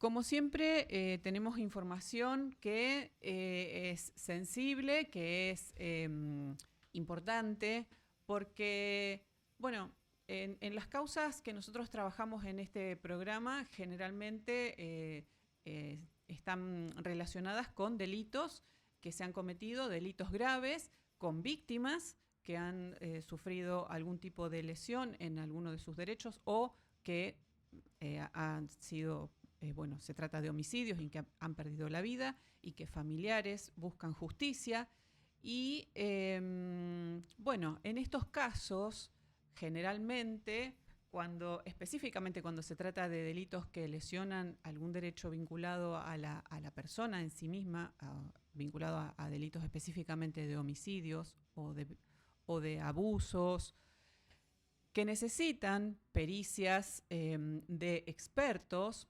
como siempre, tenemos información que es sensible, que es importante, porque, bueno, en las causas que nosotros trabajamos en este programa, generalmente están relacionadas con delitos que se han cometido, delitos graves, con víctimas que han sufrido algún tipo de lesión en alguno de sus derechos o que han sido, bueno, se trata de homicidios en que han perdido la vida y que familiares buscan justicia. Y bueno, en estos casos, generalmente, específicamente cuando se trata de delitos que lesionan algún derecho vinculado a la persona en sí misma, vinculado a delitos específicamente de homicidios o de abusos, que necesitan pericias de expertos,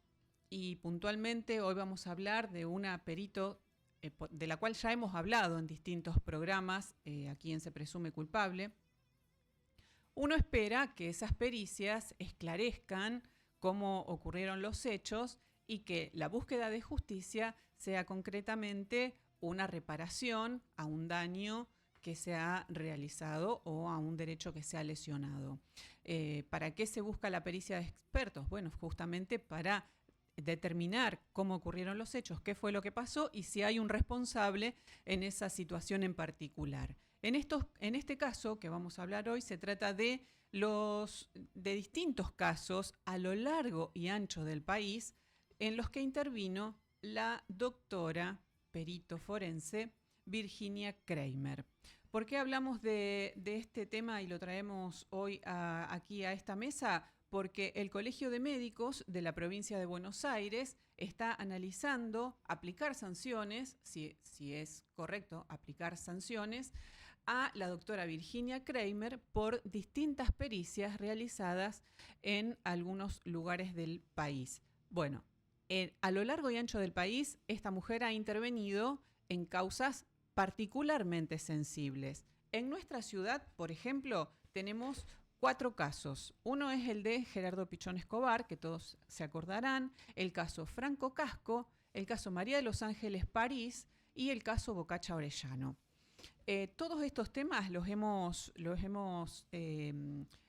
y puntualmente hoy vamos a hablar de una perito de la cual ya hemos hablado en distintos programas aquí en Se Presume Culpable. Uno espera que esas pericias esclarezcan cómo ocurrieron los hechos y que la búsqueda de justicia sea concretamente una reparación a un daño que se ha realizado o a un derecho que se ha lesionado. ¿Para qué se busca la pericia de expertos? Bueno, justamente para determinar cómo ocurrieron los hechos, qué fue lo que pasó y si hay un responsable en esa situación en particular. En este caso que vamos a hablar hoy se trata de distintos casos a lo largo y ancho del país en los que intervino la doctora perito forense Virginia Kramer. ¿Por qué hablamos de este tema y lo traemos hoy aquí a esta mesa? Porque el Colegio de Médicos de la provincia de Buenos Aires está analizando aplicar sanciones, si es correcto aplicar sanciones, a la doctora Virginia Kramer por distintas pericias realizadas en algunos lugares del país. Bueno, a lo largo y ancho del país, esta mujer ha intervenido en causas particularmente sensibles. En nuestra ciudad, por ejemplo, tenemos 4 casos. Uno es el de Gerardo Pichón Escobar, que todos se acordarán, el caso Franco Casco, el caso María de los Ángeles París y el caso Bocacha Orellano. Todos estos temas los hemos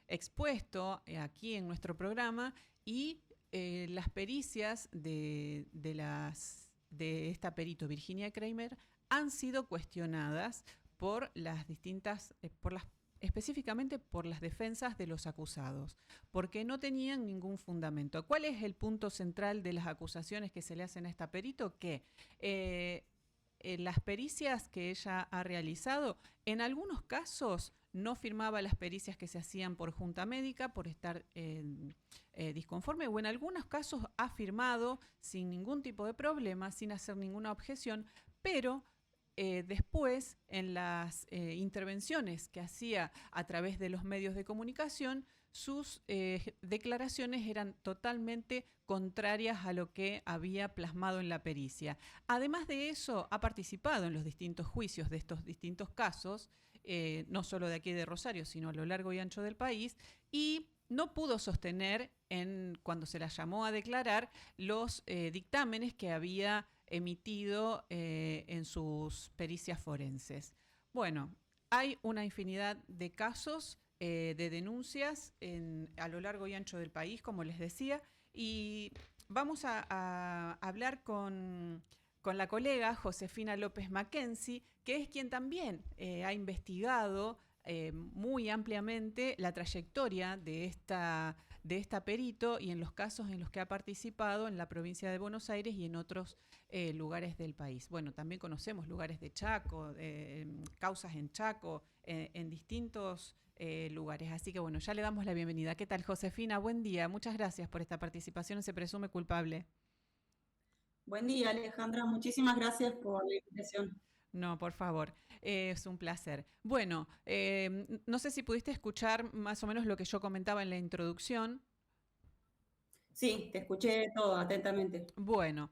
expuesto aquí en nuestro programa y las pericias de esta perito Virginia Kramer han sido cuestionadas por las distintas, específicamente por las defensas de los acusados, porque no tenían ningún fundamento. ¿Cuál es el punto central de las acusaciones que se le hacen a esta perito? Que las pericias que ella ha realizado, en algunos casos no firmaba las pericias que se hacían por junta médica, por estar disconforme, o en algunos casos ha firmado sin ningún tipo de problema, sin hacer ninguna objeción, pero después, en las intervenciones que hacía a través de los medios de comunicación, sus declaraciones eran totalmente contrarias a lo que había plasmado en la pericia. Además de eso, ha participado en los distintos juicios de estos distintos casos, no solo de aquí de Rosario, sino a lo largo y ancho del país, y no pudo sostener, cuando se la llamó a declarar, los dictámenes que había emitido en sus pericias forenses. Bueno, hay una infinidad de casos de denuncias a lo largo y ancho del país, como les decía, y vamos a hablar con la colega Josefina López Mackenzie, que es quien también ha investigado muy ampliamente la trayectoria de esta perito y en los casos en los que ha participado en la provincia de Buenos Aires y en otros lugares del país. Bueno, también conocemos lugares de Chaco, causas en Chaco, en distintos lugares. Así que bueno, ya le damos la bienvenida. ¿Qué tal, Josefina? Buen día. Muchas gracias por esta participación en Se Presume Culpable. Buen día, Alejandra. Muchísimas gracias por la invitación. No, por favor, es un placer. Bueno, no sé si pudiste escuchar más o menos lo que yo comentaba en la introducción. Sí, te escuché todo atentamente. Bueno,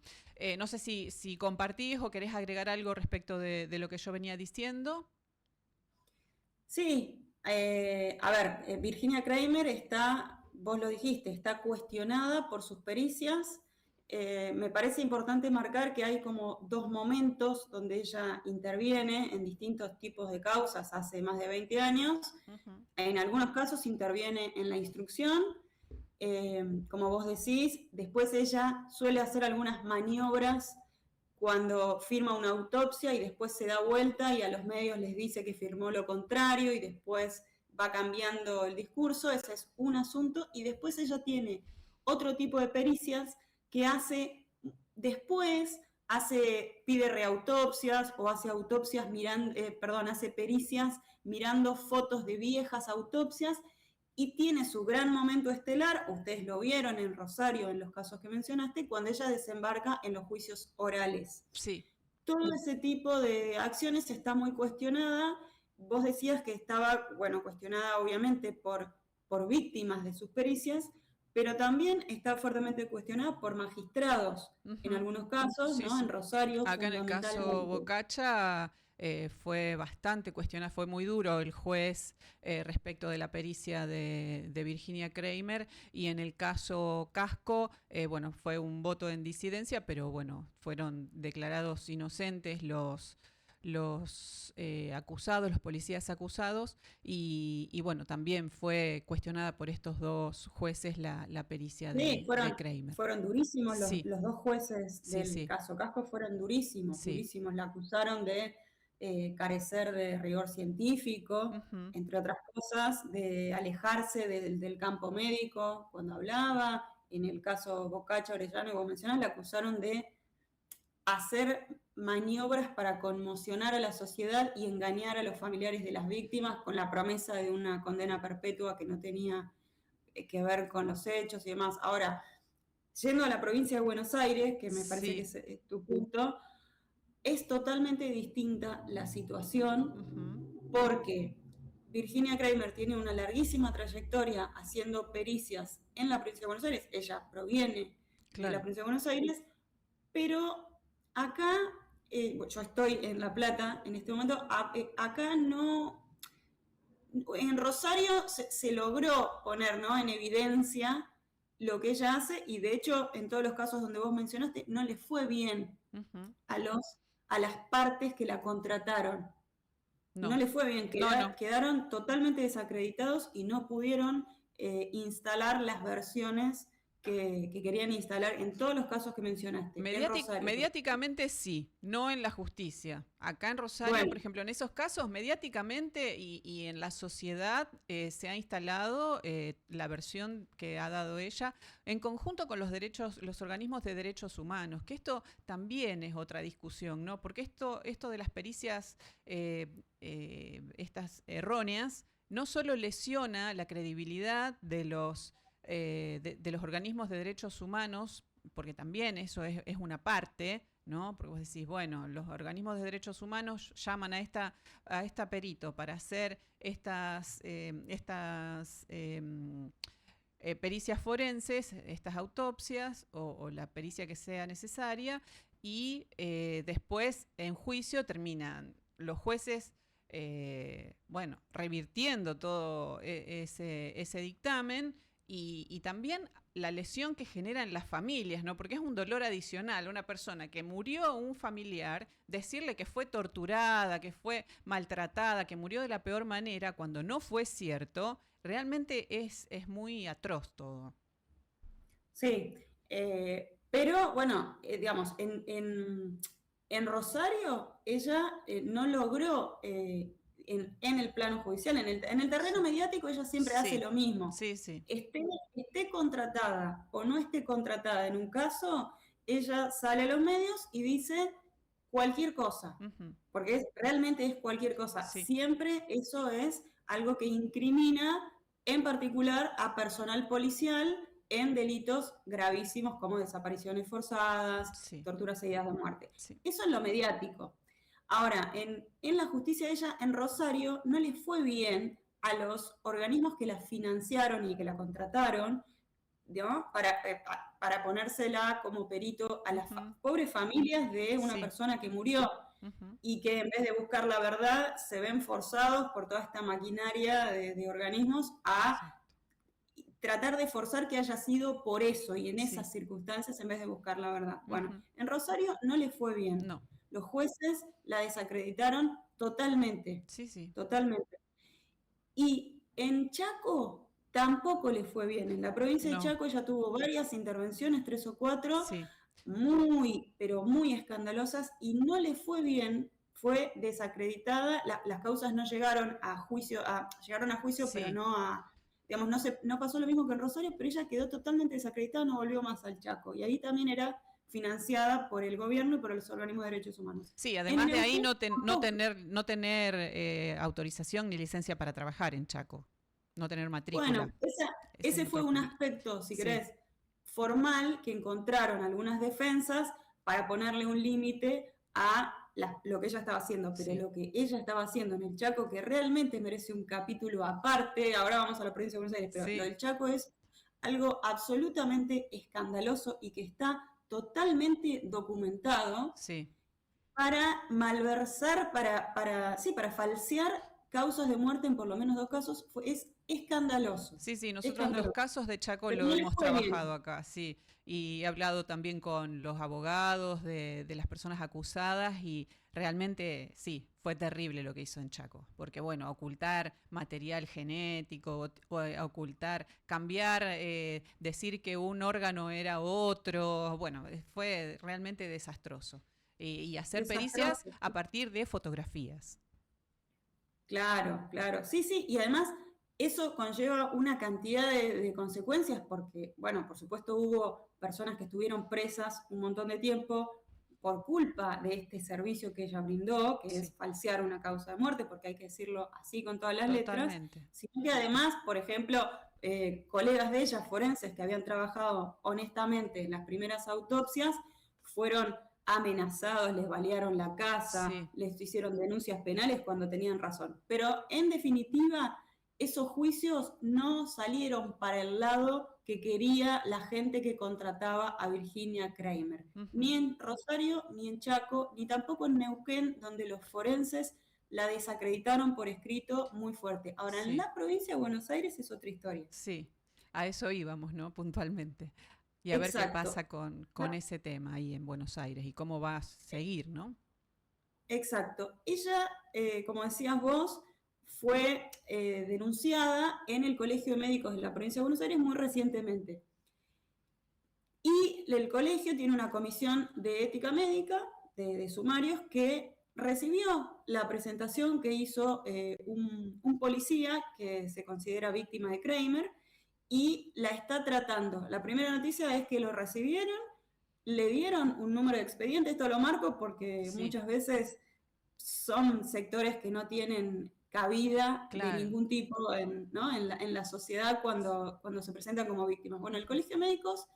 no sé si compartís o querés agregar algo respecto de lo que yo venía diciendo. Sí, a ver, Virginia Kramer está, vos lo dijiste, está cuestionada por sus pericias me parece importante marcar que hay como dos momentos donde ella interviene en distintos tipos de causas hace más de 20 años. En algunos casos interviene en la instrucción, como vos decís, después ella suele hacer algunas maniobras cuando firma una autopsia y después se da vuelta y a los medios les dice que firmó lo contrario y después va cambiando el discurso, ese es un asunto, y después ella tiene otro tipo de pericias que hace después, pide reautopsias o hace autopsias hace pericias mirando fotos de viejas autopsias y tiene su gran momento estelar, ustedes lo vieron en Rosario en los casos que mencionaste, cuando ella desembarca en los juicios orales. Sí. Todo ese tipo de acciones está muy cuestionada. Vos decías que estaba, bueno, cuestionada obviamente por víctimas de sus pericias, pero también está fuertemente cuestionada por magistrados, en algunos casos, Sí, ¿no? sí. En Rosario, Acá en el caso fundamentalmente. Bocacha fue bastante cuestionado, fue muy duro el juez respecto de la pericia de Virginia Kramer, y en el caso Casco, bueno, fue un voto en disidencia, pero bueno, fueron declarados inocentes los acusados, los policías acusados, y bueno, también fue cuestionada por estos dos jueces la pericia Sí, de Kramer. fueron durísimos Sí, los dos jueces sí, del sí, caso Casco, fueron durísimos, sí. durísimos. La acusaron de carecer de rigor científico, Ujú. entre otras cosas, de alejarse del campo médico cuando hablaba. En el caso Bocacha Orellano, que vos mencionás, la acusaron de hacer maniobras para conmocionar a la sociedad y engañar a los familiares de las víctimas con la promesa de una condena perpetua que no tenía que ver con los hechos y demás. Ahora, yendo a la provincia de Buenos Aires, que me parece que Sí. es tu punto, es totalmente distinta la situación Ujú. porque Virginia Kramer tiene una larguísima trayectoria haciendo pericias en la provincia de Buenos Aires. Ella proviene de la Claro. provincia de Buenos Aires, pero acá, yo estoy en La Plata en este momento, acá no, en Rosario se logró poner, ¿no?, en evidencia lo que ella hace y de hecho en todos los casos donde vos mencionaste no le fue bien Ujú. a, a las partes que la contrataron. No No, le fue bien, no, no. quedaron totalmente desacreditados y no pudieron instalar las versiones que querían instalar en todos los casos que mencionaste, en Rosario. Mediáticamente sí, no en la justicia. Acá en Rosario, Bueno, por ejemplo, en esos casos, mediáticamente y en la sociedad se ha instalado la versión que ha dado ella en conjunto con los organismos de derechos humanos, que esto también es otra discusión, ¿no? Porque esto de las pericias, estas erróneas, no solo lesiona la credibilidad de los organismos de derechos humanos, porque también eso es una parte, ¿no? Porque vos decís, bueno, los organismos de derechos humanos llaman a esta perito para hacer pericias forenses, estas autopsias o la pericia que sea necesaria, y después en juicio terminan los jueces, bueno, revirtiendo todo ese dictamen y también la lesión que genera en las familias, ¿no? Porque es un dolor adicional. Una persona que murió un familiar, decirle que fue torturada, que fue maltratada, que murió de la peor manera, cuando no fue cierto, realmente es muy atroz todo. sí, pero bueno, digamos, en Rosario ella no logró, en el plano judicial, en el terreno Sí, mediático ella siempre hace sí, lo mismo. sí, sí. Esté contratada o no esté contratada en un caso, ella sale a los medios y dice cualquier cosa, Ujú. porque realmente es cualquier cosa. Sí, Siempre eso es algo que incrimina en particular a personal policial en delitos gravísimos como desapariciones forzadas, sí, torturas seguidas de muerte. sí. Eso es lo mediático. Ahora, en la justicia de ella, en Rosario, no le fue bien a los organismos que la financiaron y que la contrataron, ¿no?, para ponérsela como perito a las Ujú. pobres familias de una Sí. persona que murió Ujú. y que en vez de buscar la verdad se ven forzados por toda esta maquinaria de organismos a Exacto. tratar de forzar que haya sido por eso y en Sí. esas circunstancias en vez de buscar la verdad. Bueno, Ujú. en Rosario no le fue bien. No. Los jueces la desacreditaron totalmente, Sí, sí. totalmente. Y en Chaco tampoco le fue bien. En la provincia de No. Chaco ella tuvo varias intervenciones, 3 o 4, Sí. muy, pero muy escandalosas, y no le fue bien, fue desacreditada, las causas no llegaron a juicio, llegaron a juicio, pero Sí. no a, digamos, no pasó lo mismo que en Rosario, pero ella quedó totalmente desacreditada, no volvió más al Chaco, y ahí también era financiada por el gobierno y por los organismos de derechos humanos. Sí, En además de ahí Neuquén tampoco. no tener autorización ni licencia para trabajar en Chaco, no tener matrícula. Bueno, Ese es ese el fue otro un punto. aspecto, si Sí, querés, formal que encontraron algunas defensas para ponerle un límite a lo que ella estaba haciendo, pero sí, lo que ella estaba haciendo en el Chaco, que realmente merece un capítulo aparte, ahora vamos a la provincia de Buenos Aires, pero lo sí, del Chaco es algo absolutamente escandaloso y que está totalmente documentado sí. para malversar, sí, para falsear causas de muerte en por lo menos 2 casos, es escandaloso, Sí, sí, nosotros los escandaloso. casos de Chaco Pero lo no le hemos fue bien. trabajado acá, sí. Y he hablado también con los abogados de las personas acusadas y realmente sí, fue terrible lo que hizo en Chaco. Porque bueno, ocultar material genético, ocultar, cambiar, decir que un órgano era otro, bueno, fue realmente desastroso. Y hacer pericias Desastroso. a partir de fotografías. Claro, claro. Sí, sí, y además eso conlleva una cantidad de consecuencias porque, bueno, por supuesto hubo personas que estuvieron presas un montón de tiempo por culpa de este servicio que ella brindó, que Sí, es falsear una causa de muerte, porque hay que decirlo así con todas las letras, totalmente. sino que además, por ejemplo, colegas de ella, forenses, que habían trabajado honestamente en las primeras autopsias, fueron amenazados, les balearon la casa, Sí, les hicieron denuncias penales cuando tenían razón. Pero en definitiva, esos juicios no salieron para el lado que quería la gente que contrataba a Virginia Kramer. ujú, Ni en Rosario, ni en Chaco, ni tampoco en Neuquén, donde los forenses la desacreditaron por escrito muy fuerte. Ahora, en sí. la provincia de Buenos Aires es otra historia. Sí, a eso íbamos, ¿no? Puntualmente. Y a ver qué Exacto. pasa con ese tema ahí en Buenos Aires y cómo va a seguir, ¿no? Exacto. Ella, como decías vos, fue denunciada en el Colegio de Médicos de la Provincia de Buenos Aires muy recientemente. Y el colegio tiene una comisión de ética médica, de sumarios, que recibió la presentación que hizo un policía que se considera víctima de Kramer y la está tratando. La primera noticia es que lo recibieron, le dieron un número de expediente, esto lo marco porque Sí, muchas veces son sectores que no tienen cabida de claro. ningún tipo ¿no? en la sociedad cuando se presentan como víctimas. Bueno, el Ujú, Colegio de Médicos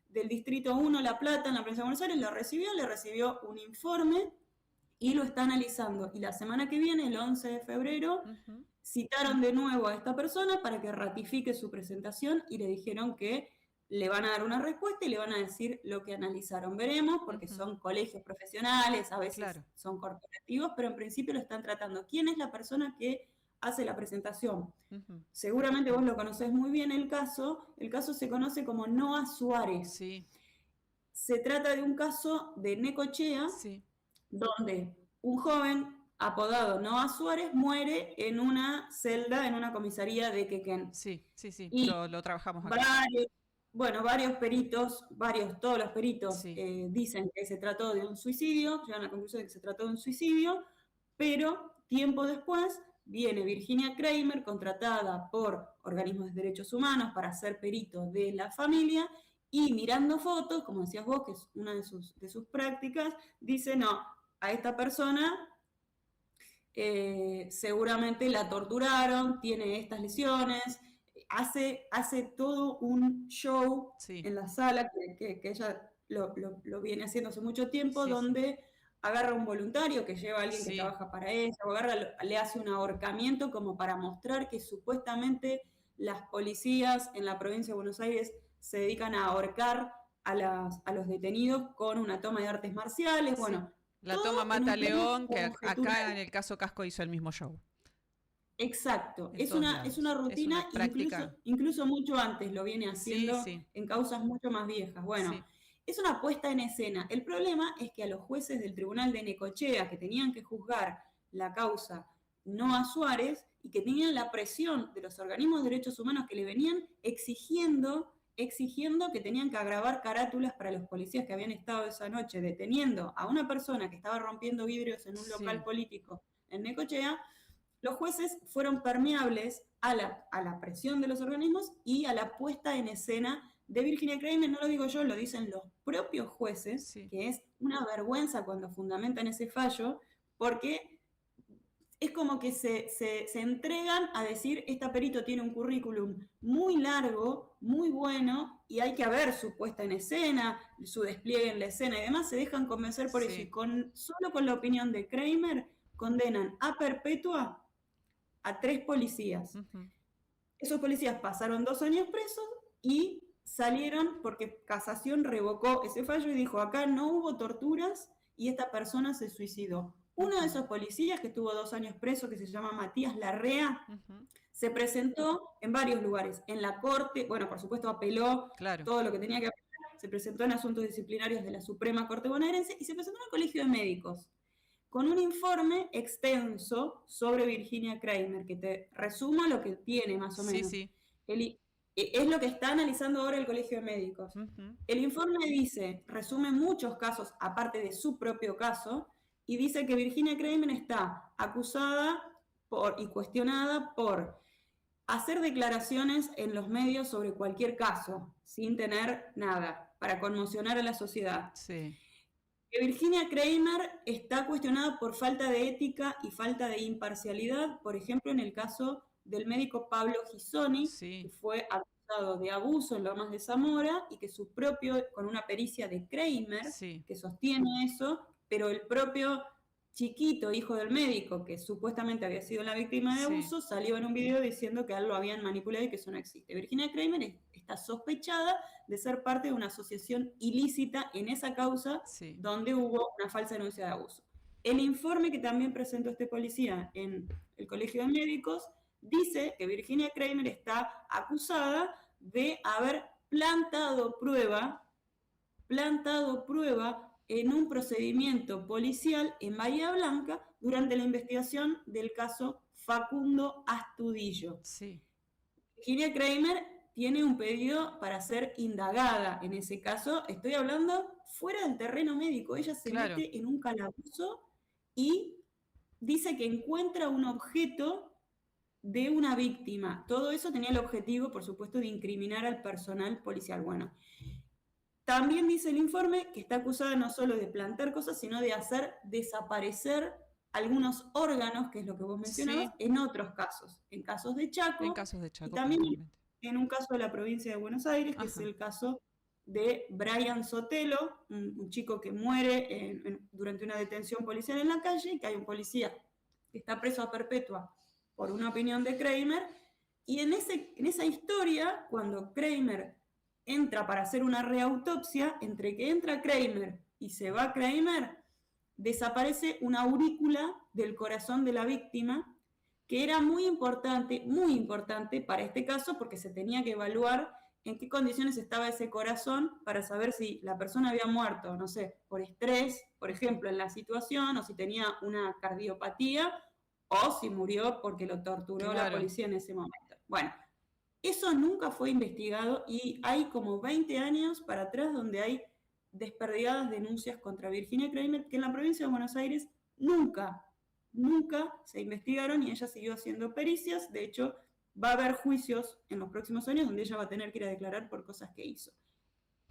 del Distrito 1 La Plata, en la provincia de Buenos Aires, le recibió un informe y lo está analizando. Y la semana que viene, el 11 de febrero, ujú. citaron de nuevo a esta persona para que ratifique su presentación y le dijeron que le van a dar una respuesta y le van a decir lo que analizaron. Veremos, porque Ujú, son colegios profesionales, a veces claro. son corporativos, pero en principio lo están tratando. ¿Quién es la persona que hace la presentación? Ujú. Seguramente vos lo conocés muy bien el caso se conoce como Noa Suárez. Sí, Se trata de un caso de Necochea, sí, donde un joven apodado Noa Suárez muere en una celda, en una comisaría de Quequén. sí, sí, sí. Y Lo trabajamos acá. varios, bueno, varios peritos, todos los peritos Sí. dicen que se trató de un suicidio, llegan a la conclusión de que se trató de un suicidio, pero tiempo después viene Virginia Kramer, contratada por organismos de derechos humanos para ser perito de la familia, y mirando fotos, como decías vos, que es una de sus prácticas, dice, no, a esta persona seguramente la torturaron, tiene estas lesiones, hace todo un show Sí, en la sala que ella lo viene haciendo hace mucho tiempo, sí, sí. donde agarra un voluntario que lleva a alguien que Sí, trabaja para ella, o le hace un ahorcamiento como para mostrar que supuestamente las policías en la provincia de Buenos Aires se dedican a ahorcar a los detenidos con una toma de artes marciales, sí. bueno, La toma todo en un Mata plano León, que acá en conjetural. el caso Casco hizo el mismo show. Exacto, En es todos es una lados. Es rutina, una práctica. incluso mucho antes lo viene Sí, haciendo sí, en causas mucho más viejas. Bueno, sí, es una puesta en escena. El problema es que a los jueces del Tribunal de Necochea, que tenían que juzgar la causa no a Suárez y que tenían la presión de los organismos de derechos humanos que le venían exigiendo que tenían que agravar carátulas para los policías que habían estado esa noche deteniendo a una persona que estaba rompiendo vidrios en un local sí, político en Necochea, los jueces fueron permeables a la presión de los organismos y a la puesta en escena de Virginia Kramer. No lo digo yo, lo dicen los propios jueces, sí, que es una vergüenza cuando fundamentan ese fallo, porque es como que se entregan a decir, esta perito tiene un currículum muy largo, muy bueno, y hay que ver su puesta en escena, su despliegue en la escena y demás, se dejan convencer por eso, y sí. solo con la opinión de Kramer condenan a perpetua a 3 policías. Ujú. Esos policías pasaron 2 años presos y salieron porque Casación revocó ese fallo y dijo, acá no hubo torturas y esta persona se suicidó. Uno de Ujú, esos policías que estuvo 2 años preso, que se llama Matías Larrea, ujú. se presentó en varios lugares, en la corte, bueno, por supuesto apeló Claro, todo lo que tenía que apelar, se presentó en asuntos disciplinarios de la Suprema Corte Bonaerense y se presentó en el Colegio de Médicos con un informe extenso sobre Virginia Kramer, que te resuma lo que tiene más o sí, menos. sí. Es lo que está analizando ahora el Colegio de Médicos. Ujú. El informe dice, resume muchos casos, aparte de su propio caso, y dice que Virginia Kramer está acusada y cuestionada por hacer declaraciones en los medios sobre cualquier caso, sin tener nada, para conmocionar a la sociedad. Sí, Que Virginia Kramer está cuestionada por falta de ética y falta de imparcialidad, por ejemplo, en el caso del médico Pablo Gisoni, que sí, fue acusado de abuso en Lomas de Zamora y que su propio, con una pericia de Kramer, sí, que sostiene eso, pero el propio chiquito, hijo del médico, que supuestamente había sido la víctima de sí, abuso, salió en un video diciendo que a él lo habían manipulado y que eso no existe. Virginia Kramer está sospechada de ser parte de una asociación ilícita en esa causa sí. donde hubo una falsa denuncia de abuso. El informe que también presentó este policía en el Colegio de Médicos dice que Virginia Kramer está acusada de haber plantado prueba en un procedimiento policial en Bahía Blanca durante la investigación del caso Facundo Astudillo. Sí, Virginia Kramer tiene un pedido para ser indagada en ese caso. Estoy hablando fuera del terreno médico. Ella se claro. mete en un calabozo y dice que encuentra un objeto de una víctima. Todo eso tenía el objetivo, por supuesto, de incriminar al personal policial. Bueno, también dice el informe que está acusada no solo de plantar cosas, sino de hacer desaparecer algunos órganos, que es lo que vos mencionabas, Sí, en otros casos, en casos de en Chaco casos de y Chaco también puntualmente. en un caso de la provincia de Buenos Aires, que es Ajá, el caso de Brian Sotelo, un chico que muere durante una detención policial en la calle, y que hay un policía que está preso a perpetua por una opinión de Kramer, y en esa historia, cuando Kramer entra para hacer una reautopsia, entre que entra Kramer y se va Kramer, desaparece una aurícula del corazón de la víctima, que era muy importante para este caso, porque se tenía que evaluar en qué condiciones estaba ese corazón para saber si la persona había muerto, no sé, por estrés, por ejemplo, en la situación, o si tenía una cardiopatía, o si murió porque lo torturó la claro. policía en ese momento. Bueno, eso nunca fue investigado y hay como 20 años para atrás donde hay desperdigadas denuncias contra Virginia Kramer que en la provincia de Buenos Aires nunca se investigaron y ella siguió haciendo pericias. De hecho, va a haber juicios en los próximos años donde ella va a tener que ir a declarar por cosas que hizo.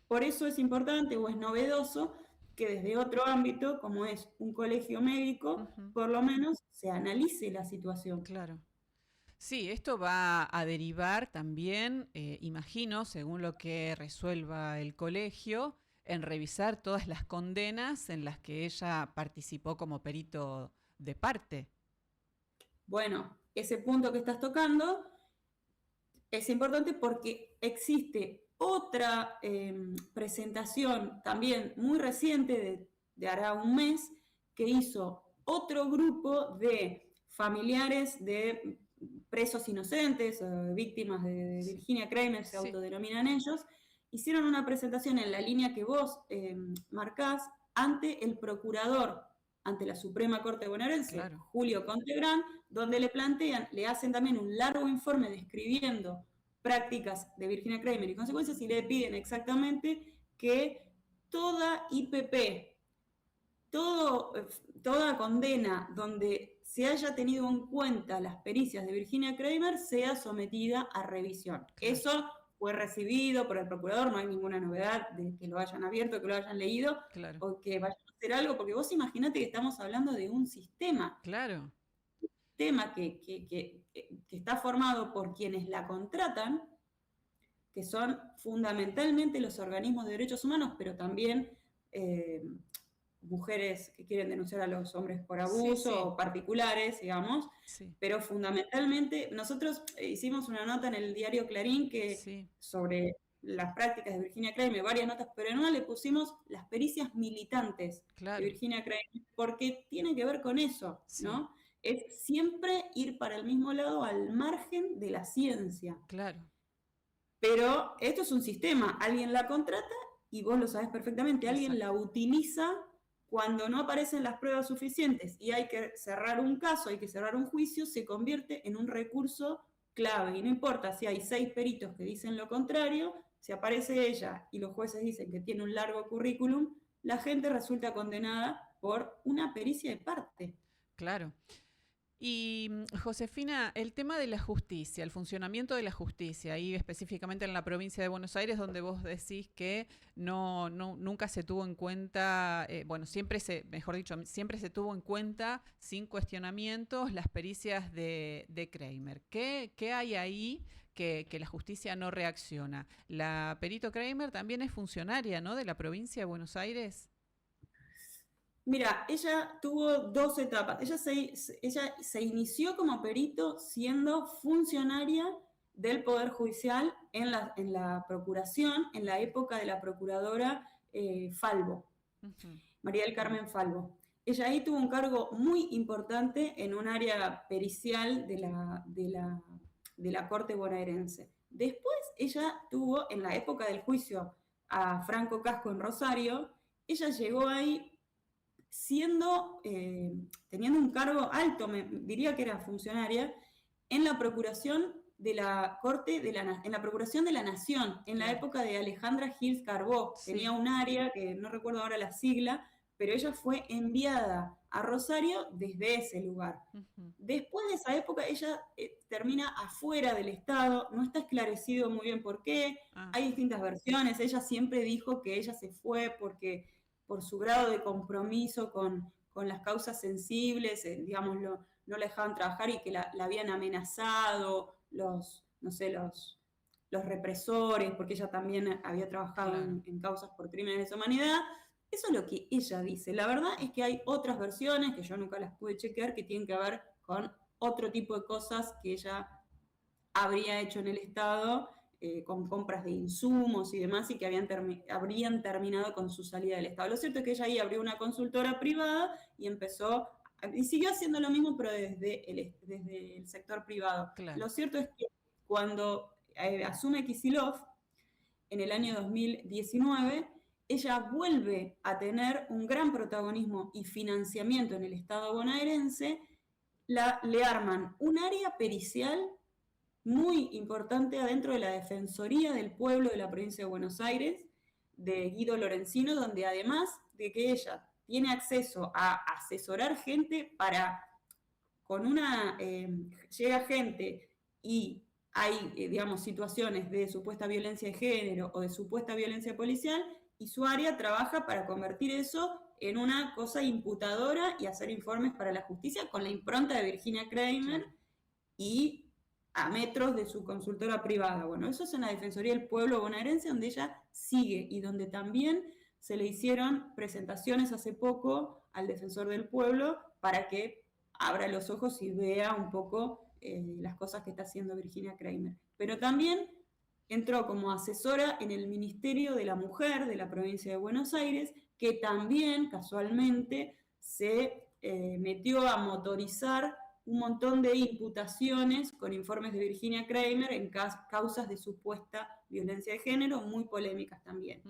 Por eso es importante o es novedoso que desde otro ámbito, como es un colegio médico, Ujú, por lo menos se analice la situación. claro. Sí, esto va a derivar también, imagino, según lo que resuelva el colegio, en revisar todas las condenas en las que ella participó como perito de parte. Bueno, ese punto que estás tocando es importante porque existe otra presentación también muy reciente, de hará un mes, que hizo otro grupo de familiares de presos inocentes, víctimas de Virginia Kraemer, se autodenominan ellos, hicieron una presentación en la línea que vos marcás ante el procurador, ante la Suprema Corte bonaerense, Julio Contegrán, donde le plantean, le hacen también un largo informe describiendo prácticas de Virginia Kraemer y consecuencias, y le piden exactamente que toda IPP, toda condena donde se haya tenido en cuenta las pericias de Virginia Kraemer sea sometida a revisión. Eso fue recibido por el procurador, no hay ninguna novedad de que lo hayan abierto, que lo hayan leído, o que vayan a hacer algo, porque vos imaginate que estamos hablando de un sistema. Claro. Un sistema que está formado por quienes la contratan, que son fundamentalmente los organismos de derechos humanos, pero también mujeres que quieren denunciar a los hombres por abuso, o particulares, digamos, pero fundamentalmente nosotros hicimos una nota en el diario Clarín sobre las prácticas de Virginia Kraemer, varias notas, pero en una le pusimos las pericias militantes de Virginia Kraemer, porque tiene que ver con eso, ¿no? Es siempre ir para el mismo lado, al margen de la ciencia. Claro. Pero esto es un sistema, alguien la contrata y vos lo sabés perfectamente, alguien la utiliza cuando no aparecen las pruebas suficientes y hay que cerrar un caso, hay que cerrar un juicio, se convierte en un recurso clave. Y no importa si hay 6 peritos que dicen lo contrario, si aparece ella y los jueces dicen que tiene un largo currículum, la gente resulta condenada por una pericia de parte. Claro. Y Josefina, el tema de la justicia, el funcionamiento de la justicia, y específicamente en la provincia de Buenos Aires, donde vos decís que nunca se tuvo en cuenta, siempre se tuvo en cuenta sin cuestionamientos las pericias de Kraemer. ¿Qué hay ahí que la justicia no reacciona? La perito Kraemer también es funcionaria, ¿no?, de la provincia de Buenos Aires. Mira, ella tuvo 2 etapas. Ella se inició como perito siendo funcionaria del Poder Judicial en la Procuración, en la época de la procuradora Falvo, María del Carmen Falvo. Ella ahí tuvo un cargo muy importante en un área pericial de la Corte bonaerense. Después ella tuvo, en la época del juicio a Franco Casco en Rosario, ella llegó ahí teniendo un cargo alto, diría que era funcionaria, en la Procuración de la Corte, en la Procuración de la Nación, en la época de Alejandra Gils Carbó. Tenía un área, que no recuerdo ahora la sigla, pero ella fue enviada a Rosario desde ese lugar. Después de esa época, ella termina afuera del Estado, no está esclarecido muy bien por qué, hay distintas versiones. Ella siempre dijo que ella se fue por su grado de compromiso con las causas sensibles, digamos, no la dejaban trabajar y que la habían amenazado los represores, porque ella también había trabajado en causas por crímenes de lesa humanidad. Eso es lo que ella dice. La verdad es que hay otras versiones, que yo nunca las pude chequear, que tienen que ver con otro tipo de cosas que ella habría hecho en el Estado, con compras de insumos y demás, y que habrían terminado con su salida del Estado. Lo cierto es que ella ahí abrió una consultora privada y siguió haciendo lo mismo, pero desde el sector privado. Lo cierto es que cuando asume Kicillof, en el año 2019, ella vuelve a tener un gran protagonismo y financiamiento en el Estado bonaerense. Le arman un área pericial muy importante adentro de la Defensoría del Pueblo de la provincia de Buenos Aires, de Guido Lorenzino, donde además de que ella tiene acceso a asesorar gente llega gente y hay, digamos, situaciones de supuesta violencia de género o de supuesta violencia policial, y su área trabaja para convertir eso en una cosa imputadora y hacer informes para la justicia con la impronta de Virginia Kraemer y a metros de su consultora privada. Bueno, eso es en la Defensoría del Pueblo bonaerense, donde ella sigue y donde también se le hicieron presentaciones hace poco al Defensor del Pueblo para que abra los ojos y vea un poco las cosas que está haciendo Virginia Kraemer. Pero también entró como asesora en el Ministerio de la Mujer de la provincia de Buenos Aires, que también casualmente se metió a motorizar un montón de imputaciones con informes de Virginia Kramer en causas de supuesta violencia de género, muy polémicas también.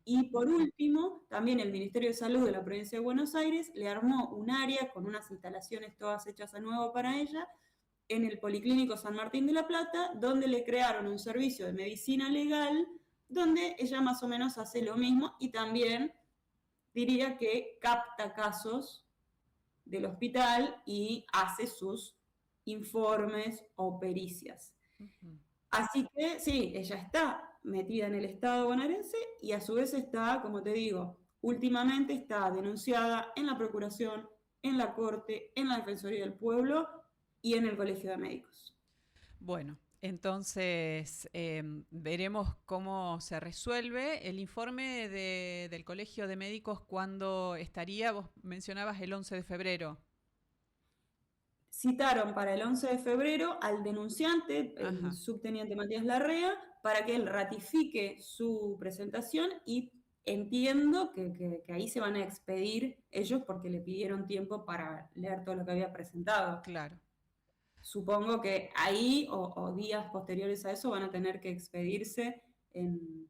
Y por último, también el Ministerio de Salud de la Provincia de Buenos Aires le armó un área con unas instalaciones todas hechas a nuevo para ella, en el Policlínico San Martín de la Plata, donde le crearon un servicio de medicina legal, donde ella más o menos hace lo mismo y también diría que capta casos del hospital y hace sus informes o pericias. Así que sí, ella está metida en el Estado bonaerense y a su vez está, como te digo, últimamente está denunciada en la Procuración, en la Corte, en la Defensoría del Pueblo y en el Colegio de Médicos. Bueno, entonces veremos cómo se resuelve. El informe del Colegio de Médicos, ¿cuándo estaría? Vos mencionabas el 11 de febrero. Citaron para el 11 de febrero al denunciante, el subteniente Matías Larrea, para que él ratifique su presentación y entiendo que ahí se van a expedir ellos porque le pidieron tiempo para leer todo lo que había presentado. Claro. Supongo que ahí o días posteriores a eso van a tener que expedirse en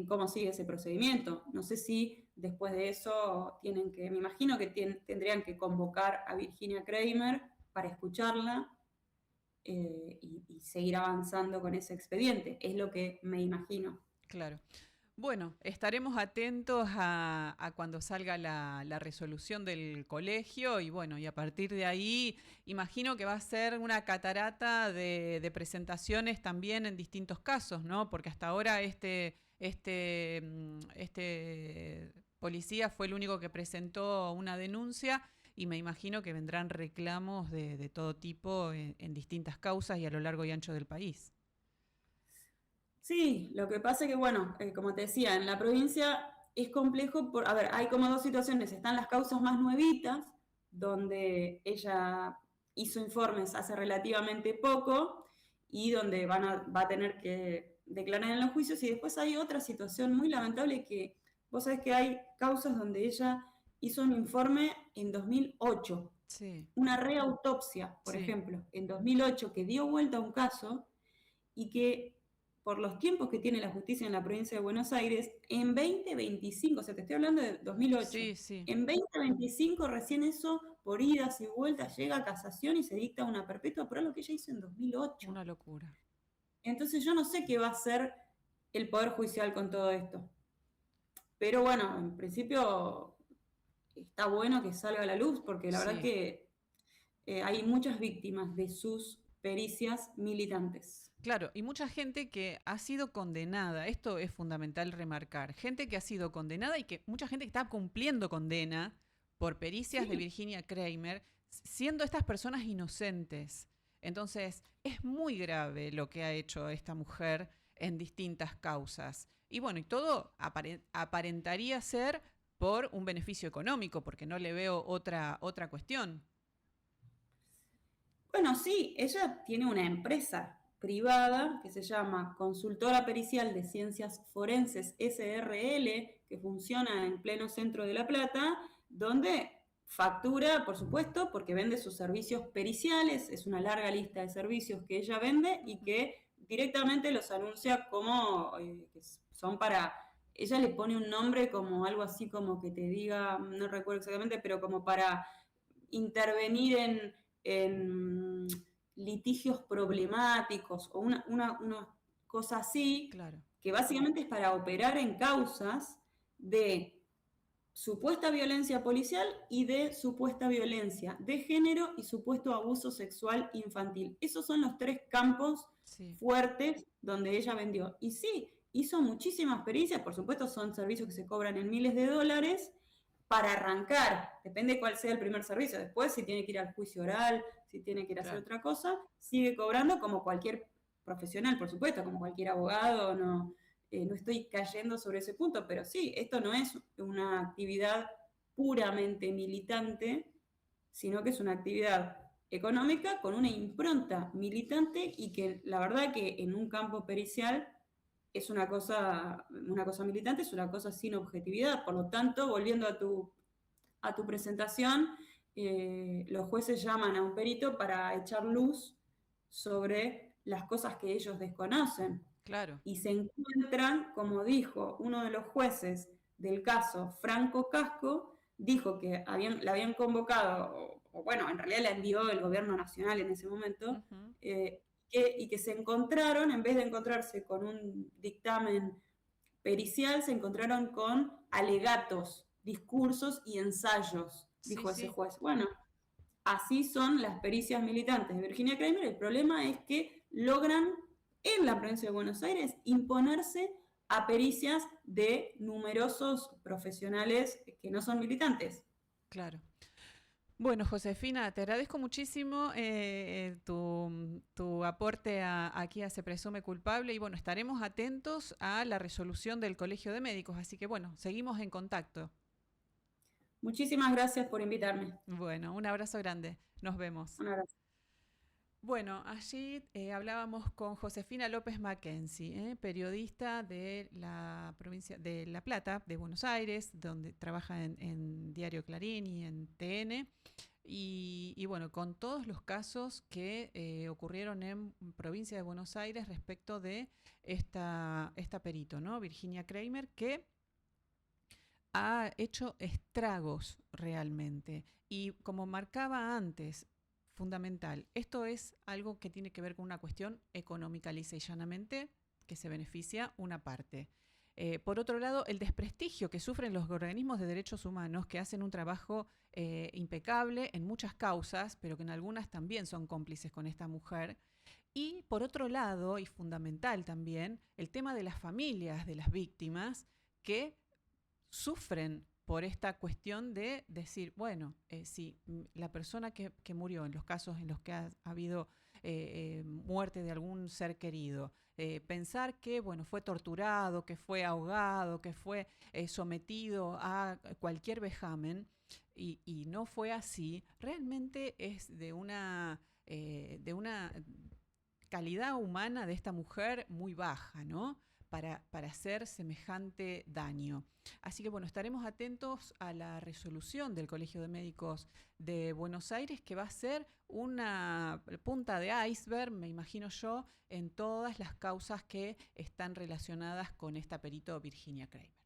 cómo sigue ese procedimiento. No sé si después de eso tienen que, me imagino que tendrían que convocar a Virginia Kramer para escucharla y seguir avanzando con ese expediente. Es lo que me imagino. Claro. Bueno, estaremos atentos a cuando salga la resolución del colegio y bueno, y a partir de ahí imagino que va a ser una catarata de presentaciones también en distintos casos, ¿no? Porque hasta ahora este policía fue el único que presentó una denuncia y me imagino que vendrán reclamos de todo tipo en distintas causas y a lo largo y ancho del país. Sí, lo que pasa es que, bueno, como te decía, en la provincia es complejo, a ver, hay como dos situaciones. Están las causas más nuevitas, donde ella hizo informes hace relativamente poco y donde va a tener que declarar en los juicios. Y después hay otra situación muy lamentable que, vos sabés que hay causas donde ella hizo un informe en 2008. Sí. Una reautopsia, por ejemplo, en 2008, que dio vuelta a un caso y que por los tiempos que tiene la justicia en la provincia de Buenos Aires, en 2025, o sea, te estoy hablando de 2008, sí. En 2025 recién eso, por idas y vueltas, llega a casación y se dicta una perpetua por algo que ella hizo en 2008. Una locura. Entonces yo no sé qué va a hacer el Poder Judicial con todo esto. Pero bueno, en principio está bueno que salga a la luz, porque la verdad que hay muchas víctimas de sus pericias militantes. Claro, y mucha gente que ha sido condenada, esto es fundamental remarcar, gente que ha sido condenada y que mucha gente que está cumpliendo condena por pericias de Virginia Kramer, siendo estas personas inocentes. Entonces, es muy grave lo que ha hecho esta mujer en distintas causas. Y bueno, y todo aparentaría ser por un beneficio económico, porque no le veo otra cuestión. Bueno, sí, ella tiene una empresa privada que se llama Consultora Pericial de Ciencias Forenses SRL, que funciona en pleno centro de La Plata, donde factura, por supuesto, porque vende sus servicios periciales, es una larga lista de servicios que ella vende y que directamente los anuncia como que son para, ella le pone un nombre como algo así como que te diga, no recuerdo exactamente, pero como para intervenir en litigios problemáticos o una cosa así, Claro. que básicamente es para operar en causas de supuesta violencia policial y de supuesta violencia de género y supuesto abuso sexual infantil. Esos son los tres campos fuertes donde ella vendió. Y sí, hizo muchísimas pericias, por supuesto son servicios que se cobran en miles de dólares, para arrancar, depende cuál sea el primer servicio. Después, si tiene que ir al juicio oral, si tiene que ir a hacer otra cosa, sigue cobrando como cualquier profesional, por supuesto, como cualquier abogado. No estoy cayendo sobre ese punto, pero sí, esto no es una actividad puramente militante, sino que es una actividad económica con una impronta militante y que la verdad que en un campo pericial es una cosa militante, es una cosa sin objetividad. Por lo tanto, volviendo a tu presentación, los jueces llaman a un perito para echar luz sobre las cosas que ellos desconocen. Claro. Y se encuentran, como dijo uno de los jueces del caso, Franco Casco, dijo que la habían convocado, o bueno, en realidad la envió el gobierno nacional en ese momento, y que se encontraron, en vez de encontrarse con un dictamen pericial, se encontraron con alegatos, discursos y ensayos, Sí, dijo ese sí. juez. Bueno, así son las pericias militantes de Virginia Kramer. El problema es que logran en la provincia de Buenos Aires imponerse a pericias de numerosos profesionales que no son militantes. Claro. Bueno, Josefina, te agradezco muchísimo tu aporte aquí a Se Presume Culpable y bueno, estaremos atentos a la resolución del Colegio de Médicos, así que bueno, seguimos en contacto. Muchísimas gracias por invitarme. Bueno, un abrazo grande, nos vemos. Un abrazo. Bueno, allí hablábamos con Josefina López Mackenzie, periodista de la provincia de La Plata, de Buenos Aires, donde trabaja en Diario Clarín y en TN. Y bueno, con todos los casos que ocurrieron en provincia de Buenos Aires respecto de esta perito, ¿no? Virginia Kramer, que ha hecho estragos realmente. Y como marcaba antes, fundamental, esto es algo que tiene que ver con una cuestión económica, lisa y llanamente, que se beneficia una parte. Por otro lado, el desprestigio que sufren los organismos de derechos humanos, que hacen un trabajo impecable en muchas causas, pero que en algunas también son cómplices con esta mujer. Y por otro lado, y fundamental también, el tema de las familias de las víctimas que sufren por esta cuestión de decir, bueno, si la persona que murió en los casos en los que ha habido muerte de algún ser querido, pensar que bueno, fue torturado, que fue ahogado, que fue sometido a cualquier vejamen y no fue así, realmente es de una calidad humana de esta mujer muy baja, ¿no? Para hacer semejante daño. Así que bueno, estaremos atentos a la resolución del Colegio de Médicos de Buenos Aires, que va a ser una punta de iceberg, me imagino yo, en todas las causas que están relacionadas con esta perito Virginia Kramer.